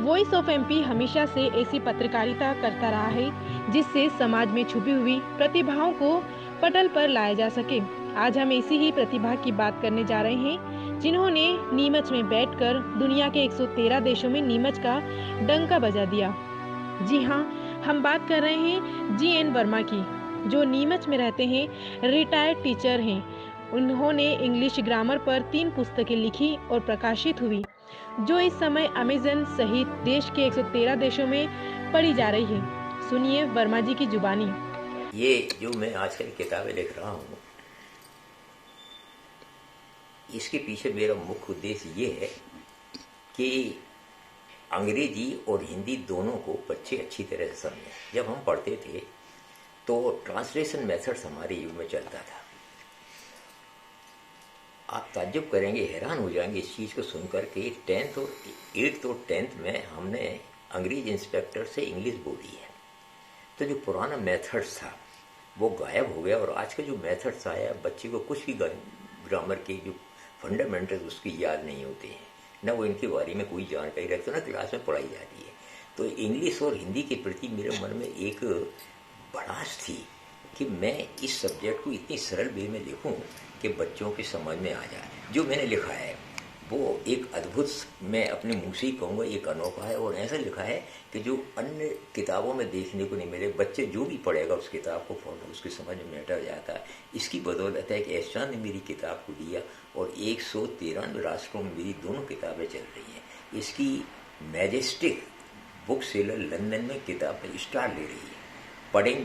Voice of MP हमेशा से ऐसी पत्रकारिता करता रहा है जिससे समाज में छुपी हुई प्रतिभाओं को पटल पर लाया जा सके। आज हम ऐसी ही प्रतिभा की बात करने जा रहे हैं जिन्होंने नीमच में बैठकर दुनिया के 113 देशों में नीमच का डंका बजा दिया। जी हाँ, हम बात कर रहे हैं जी.एन. वर्मा की, जो नीमच में रहते हैं, रिटायर्ड टीचर हैं। उन्होंने इंग्लिश ग्रामर पर 3 पुस्तकें लिखी और प्रकाशित हुई, जो इस समय अमेज़न सहित देश के 113 देशों में पढ़ी जा रही है। सुनिए वर्मा जी की जुबानी। ये जो मैं आजकल किताबें लिख रहा हूँ, इसके पीछे मेरा मुख्य उद्देश्य ये है कि अंग्रेजी और हिंदी दोनों को बच्चे अच्छी तरह से समझें। जब हम पढ़ते थे तो ट्रांसलेशन मेथड्स हमारे युग में चलता था। आप ताज्जुब करेंगे, हैरान हो जाएंगे इस चीज़ को सुनकर कि 10th और 8th और 10th में हमने अंग्रेज इंस्पेक्टर से इंग्लिश बोली है। तो जो पुराना मेथड्स था वो गायब हो गया और आज का जो मेथड्स आया, बच्चे को कुछ भी ग्रामर के जो फंडामेंटल्स उसकी याद नहीं होते हैं, ना वो इनके बारे में कोई जानकारी रखते, ना क्लास में पढ़ाई जाती है। तो इंग्लिश और हिंदी के प्रति मेरे मन में एक भड़ास थी कि मैं इस सब्जेक्ट को इतनी सरल वे में लिखूं कि बच्चों के समझ में आ जाए। जो मैंने लिखा है वो एक अद्भुत, मैं अपने मुंह से ही कहूँगा, एक अनोखा है और ऐसा लिखा है कि जो अन्य किताबों में देखने को नहीं मिले। बच्चे जो भी पढ़ेगा उस किताब को फौरन उसके समझ में बैठ जाता है। इसकी बदौलत है कि एहसान ने मेरी किताब को लिया और 113 राष्ट्रों में मेरी दोनों किताबें चल रही हैं। इसकी मैजेस्टिक बुक सेलर लंदन में किताब में स्टार ले रही है। पढ़ें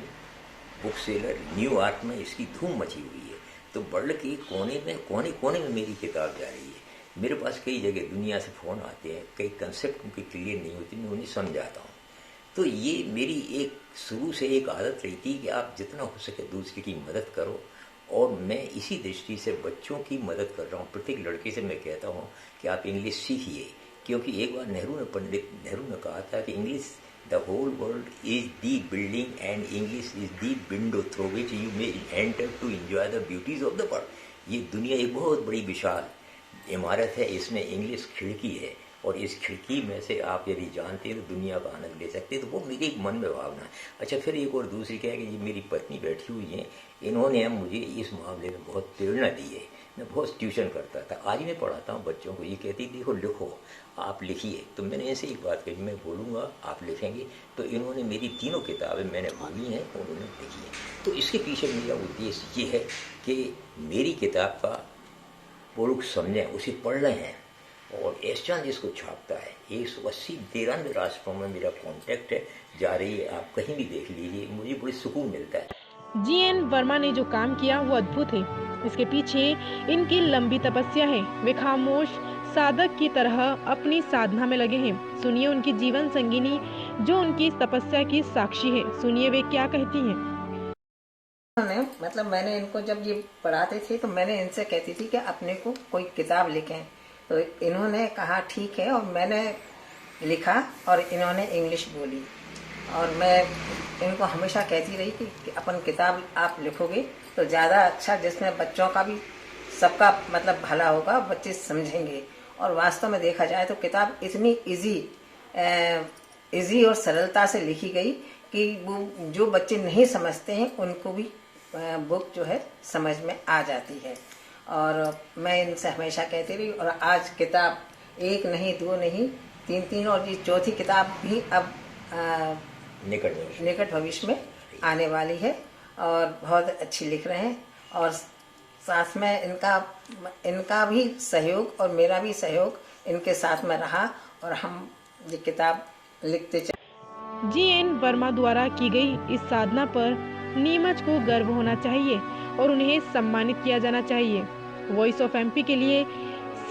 बुक सेलर न्यूयॉर्क में इसकी धूम मची हुई है। तो वर्ल्ड के कोने कोने में मेरी किताब जा रही है। मेरे पास कई जगह दुनिया से फ़ोन आते हैं, कई कंसेप्ट उनके क्लियर नहीं होती, मैं उन्हें समझाता हूँ। तो ये मेरी एक शुरू से एक आदत रही थी कि आप जितना हो सके दूसरे की मदद करो, और मैं इसी दृष्टि से बच्चों की मदद कर रहा हूँ। प्रत्येक लड़के से मैं कहता हूँ कि आप इंग्लिश सीखिए, क्योंकि एक बार पंडित नेहरू ने कहा था कि English The whole world is the building and English is the window through which you may enter to enjoy the beauties of the world. ये दुनिया एक बहुत बड़ी विशाल इमारत है, इसमें इंग्लिश खिड़की है और इस खिड़की में से आप यदि जानते हैं तो दुनिया का आनंद ले सकते हैं। तो वो मेरे मन में भावना है। अच्छा, फिर एक और दूसरी क्या है कि ये मेरी पत्नी बैठी हुई है, इन्होंने मुझे इस मामले में बहुत प्रेरणा दी है। मैं बहुत ट्यूशन करता था, आज मैं पढ़ाता हूँ बच्चों को। ये कहती देखो लिखो, आप लिखिए। तो मैंने ऐसे एक बात कही, मैं बोलूँगा आप लिखेंगे। तो इन्होंने मेरी तीनों किताबें मैंने बोली हैं और उन्होंने लिखी हैं। तो इसके पीछे मेरा उद्देश्य ये है कि मेरी किताब का वो लोग समझें, उसे पढ़ रहे हैं। और एहसान जिसको छापता है, 180 राष्ट्रों में मेरा कॉन्टैक्ट है, जा रही है। आप कहीं भी देख लीजिए, मुझे बड़ी सुकून मिलता है। जी.एन. वर्मा ने जो काम किया वो अद्भुत है। इसके पीछे इनकी लंबी तपस्या है। वे खामोश साधक की तरह अपनी साधना में लगे हैं। सुनिए उनकी जीवन संगिनी जो उनकी इस तपस्या की साक्षी है। सुनिए वे क्या कहती हैं। मतलब मैंने इनको जब ये पढ़ाते थे तो मैंने इनसे कहती थी कि अपने को कोई किताब लिखें। तो इन्होंने कहा ठीक है, और मैंने लिखा और इन्होंने इंग्लिश बोली। और मैं इनको हमेशा कहती रही कि अपन किताब आप लिखोगे तो ज़्यादा अच्छा, जिसमें बच्चों का भी सबका मतलब भला होगा, बच्चे समझेंगे। और वास्तव में देखा जाए तो किताब इतनी इजी और सरलता से लिखी गई कि वो जो बच्चे नहीं समझते हैं उनको भी बुक जो है समझ में आ जाती है। और मैं इनसे हमेशा कहती रही, और आज किताब एक नहीं, दो नहीं, तीन और ये चौथी किताब भी अब निकट भविष्य में आने वाली है और बहुत अच्छी लिख रहे हैं। और साथ में इनका भी सहयोग और मेरा भी सहयोग इनके साथ में रहा और हम ये किताब लिखते चले। जी.एन. वर्मा द्वारा की गई इस साधना पर नीमच को गर्व होना चाहिए और उन्हें सम्मानित किया जाना चाहिए। वॉइस ऑफ एमपी के लिए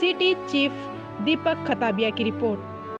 सिटी चीफ दीपक खताबिया की रिपोर्ट।